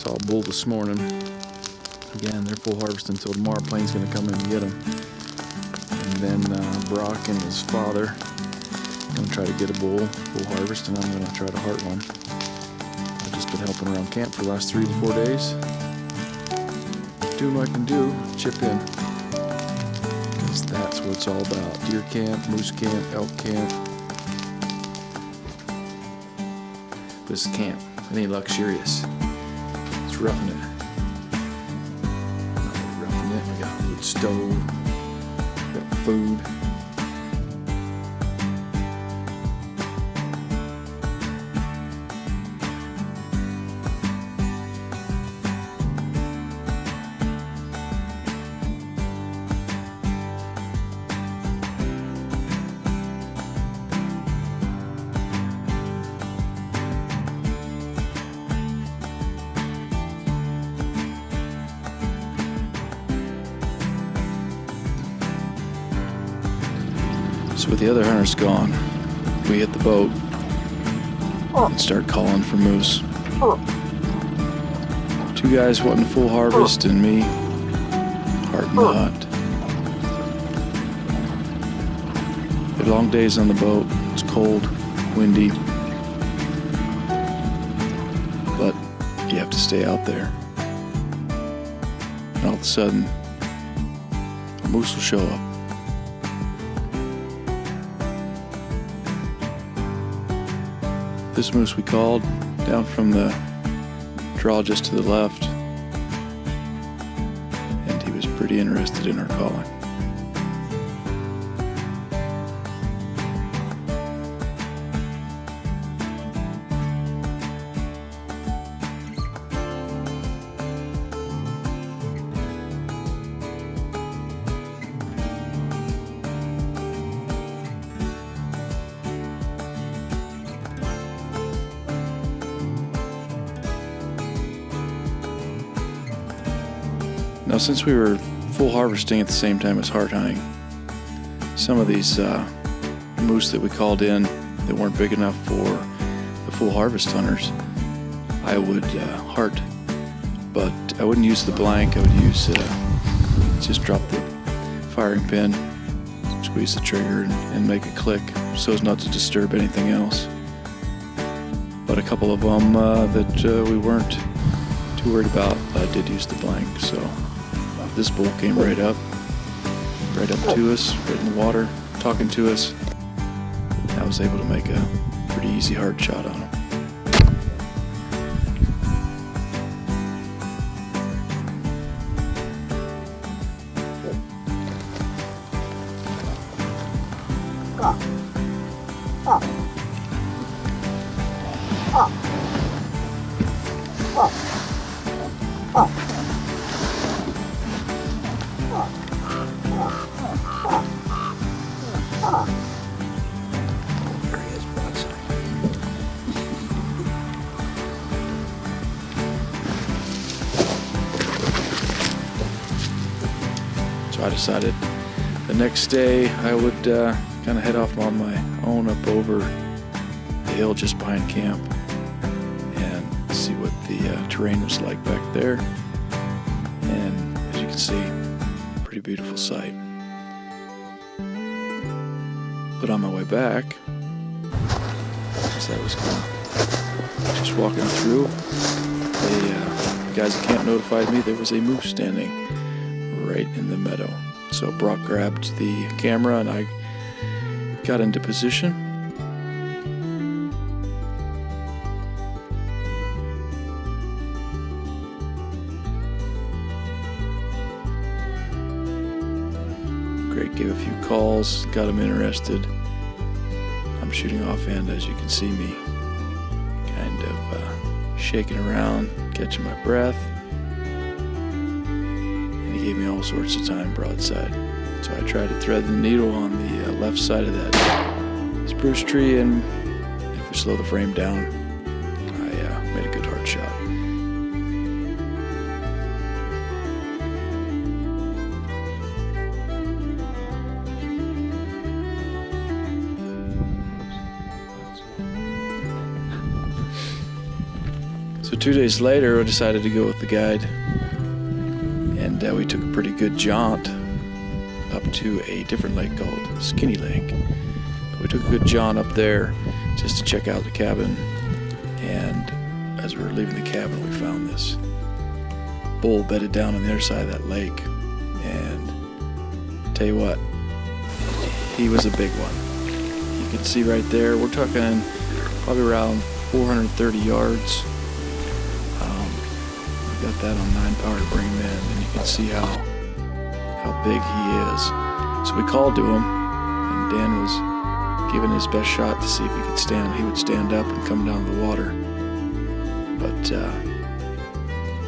Saw a bull this morning. Again, they're full harvest until tomorrow. Plane's gonna come in and get them. And then Brock and his father are gonna try to get a bull, full harvest, and I'm gonna try to heart one. I've just been helping around camp for the last 3 to 4 days. Doing what I can do, chip in. Because that's what it's all about. Deer camp, moose camp, elk camp. This camp, it ain't luxurious. It's roughing it. Not really roughing it. We got a wood stove, we got food. So with the other hunters gone, we hit the boat and start calling for moose. 2 guys wanting full harvest and me hearting the hunt. We had long days on the boat. It's cold, windy, but you have to stay out there. And all of a sudden, a moose will show up. This moose we called down from the draw just to the left, and he was pretty interested in our calling. Now, since we were full harvesting at the same time as heart hunting, some of these moose that we called in that weren't big enough for the full harvest hunters, I would heart, but I wouldn't use the blank. I would use just drop the firing pin, squeeze the trigger, and make a click so as not to disturb anything else. But a couple of them that we weren't too worried about, I did use the blank. So this bull came right up to us, right in the water, talking to us. I was able to make a pretty easy hard shot on him. There he is, broadside. So I decided the next day I would kind of head off on my own up over the hill just behind camp and see what the terrain was like back there. And as you can see, pretty beautiful sight. But on my way back, as I was just walking through, the guys at camp notified me there was a moose standing right in the meadow. So Brock grabbed the camera and I got into position. Great, gave a few calls, got him interested. I'm shooting offhand, as you can see me kind of shaking around, catching my breath. And he gave me all sorts of time broadside. So I tried to thread the needle on the left side of that spruce tree, and if we slow the frame down, I made a good hard shot. So 2 days later, I decided to go with the guide, and we took a pretty good jaunt up to a different lake called Skinny Lake. We took a good jaunt up there just to check out the cabin, and as we were leaving the cabin, we found this bull bedded down on the other side of that lake, and tell you what, he was a big one. You can see right there, we're talking probably around 430 yards. We got that on 9 power to bring him in, and you can see how big he is. So we called to him, and Dan was giving his best shot to see if he could stand. He would stand up and come down to the water. But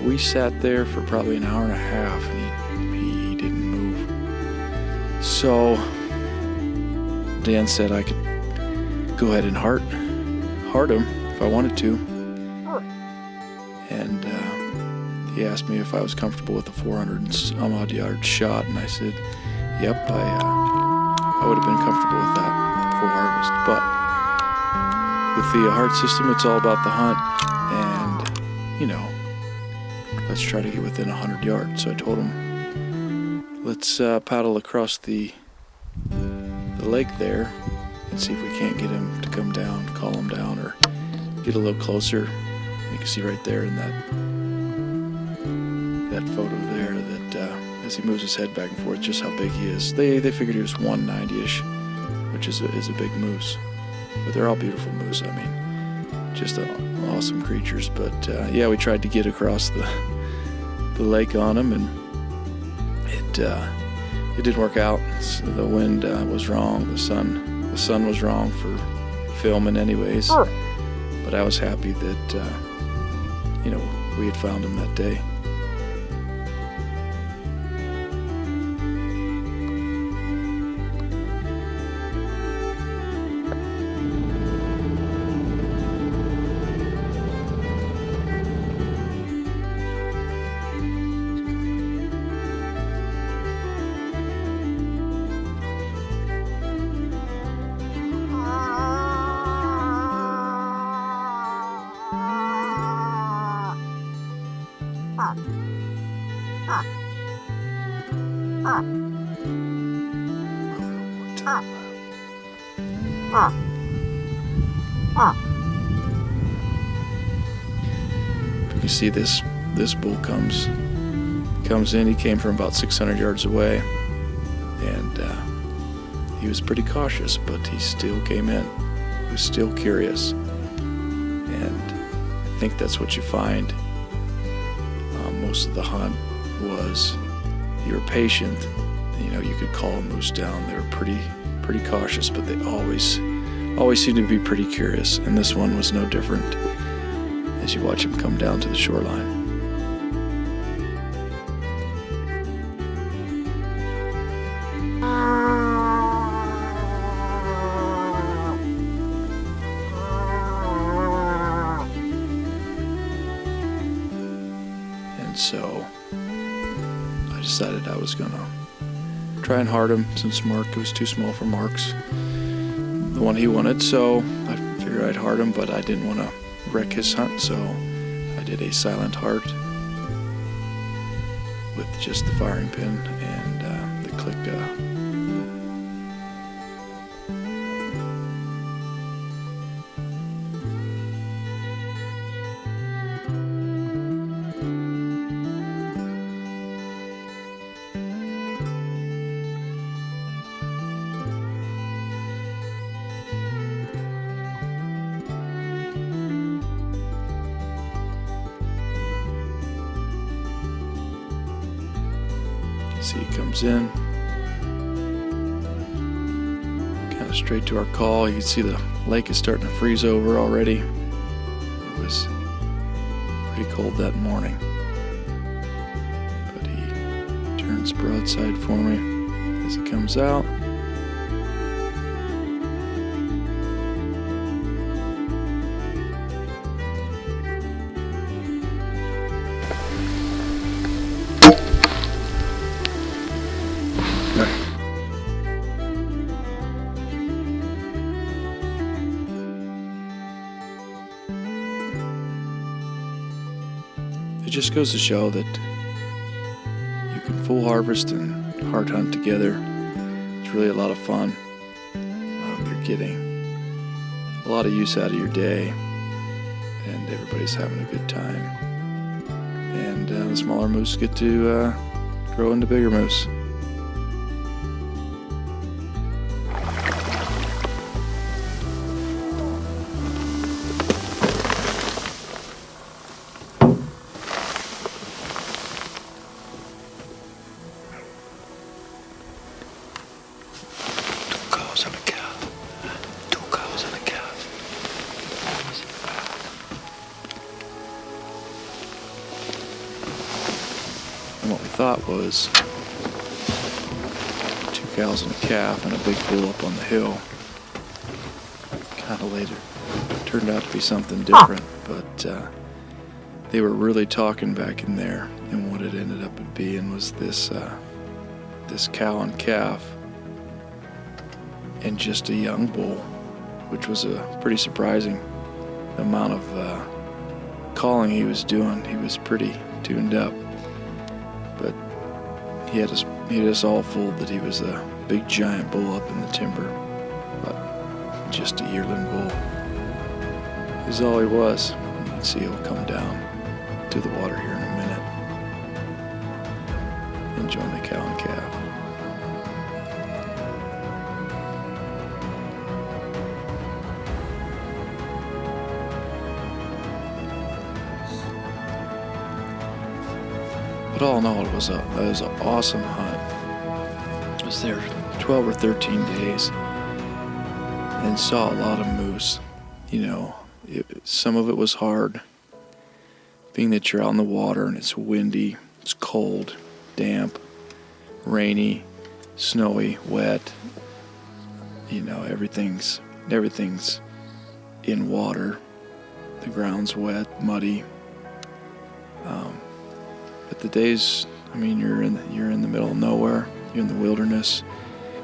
we sat there for probably an hour and a half, and he didn't move. So Dan said I could go ahead and heart him if I wanted to. And he asked me if I was comfortable with a 400 and some odd yard shot, and I said, yep, I would have been comfortable with that full harvest. But with the H.A.R.T system, it's all about the hunt, and let's try to get within 100 yards. So I told him, let's paddle across the lake there and see if we can't get him to come down, call him down, or get a little closer. You can see right there in that photo there that as he moves his head back and forth, just how big he is. They figured he was 190-ish, which is a big moose. But they're all beautiful moose. I mean, just awesome creatures. But yeah, we tried to get across the lake on him, and it didn't work out. So the wind was wrong. The sun was wrong for filming, anyways. But I was happy that we had found him that day. You can see this bull comes in. He came from about 600 yards away, and he was pretty cautious, but he still came in. He was still curious, and I think that's what you find. Most of the hunt was you were patient. You could call a moose down. They were pretty cautious, but they always seemed to be pretty curious, and this one was no different as you watch him come down to the shoreline. And so I decided I was gonna try and heart him, since Mark was too small for Mark's, the one he wanted. So I figured I'd heart him, but I didn't want to wreck his hunt, so I did a silent heart with just the firing pin and the click. See, he comes in, kind of straight to our call. You can see the lake is starting to freeze over already. It was pretty cold that morning, but he turns broadside for me as he comes out. it just goes to show that you can full harvest and heart hunt together. It's really a lot of fun. You're getting a lot of use out of your day, and everybody's having a good time. And the smaller moose get to grow into bigger moose. And what we thought was 2 cows and a calf and a big bull up on the hill. Kind of later turned out to be something different, but they were really talking back in there, and what it ended up being was this cow and calf and just a young bull, which was a pretty surprising amount of calling he was doing. He was pretty tuned up, but he had us all fooled that he was a big giant bull up in the timber, but just a yearling bull is all he was. You can see he'll come down to the water here in a minute and join the cow and calf. But all in all, it was an awesome hunt. I was there 12 or 13 days and saw a lot of moose. You know, some of it was hard, being that you're out in the water and it's windy, it's cold, damp, rainy, snowy, wet. You know, everything's in water. The ground's wet, muddy. But the days, I mean, you're in the middle of nowhere. You're in the wilderness.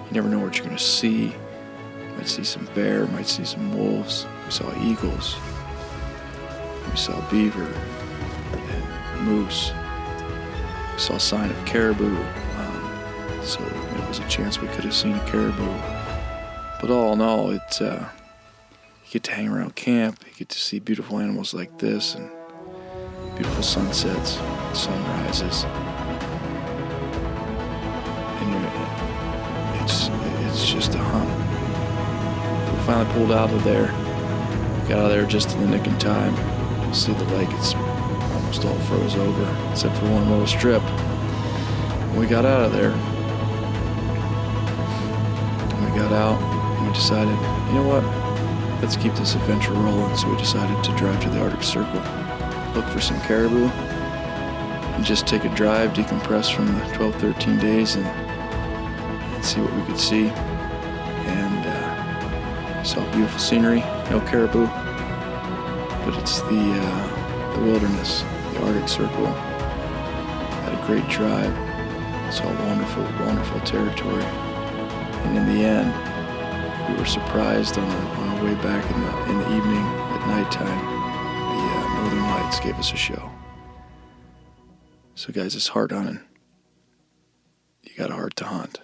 You never know what you're going to see. You might see some bear, you might see some wolves. We saw eagles. We saw beaver and moose. We saw a sign of caribou. So it was a chance we could have seen a caribou. But all in all, you get to hang around camp. You get to see beautiful animals like this and beautiful sunsets, sunrises, and it's just a hunt. We finally pulled out of there. We got out of there just in the nick of time. You'll see the lake, it's almost all froze over, except for one little strip. When we got out of there, and we got out, and we decided, you know what, let's keep this adventure rolling. So we decided to drive to the Arctic Circle, look for some caribou, and just take a drive, decompress from the 12, 13 days and see what we could see. And saw beautiful scenery, no caribou, but it's the wilderness, the Arctic Circle. Had a great drive, saw wonderful, wonderful territory. And in the end, we were surprised on our way back in the evening, at nighttime. The Northern Lights gave us a show. So guys, it's heart hunting. You got a heart to hunt.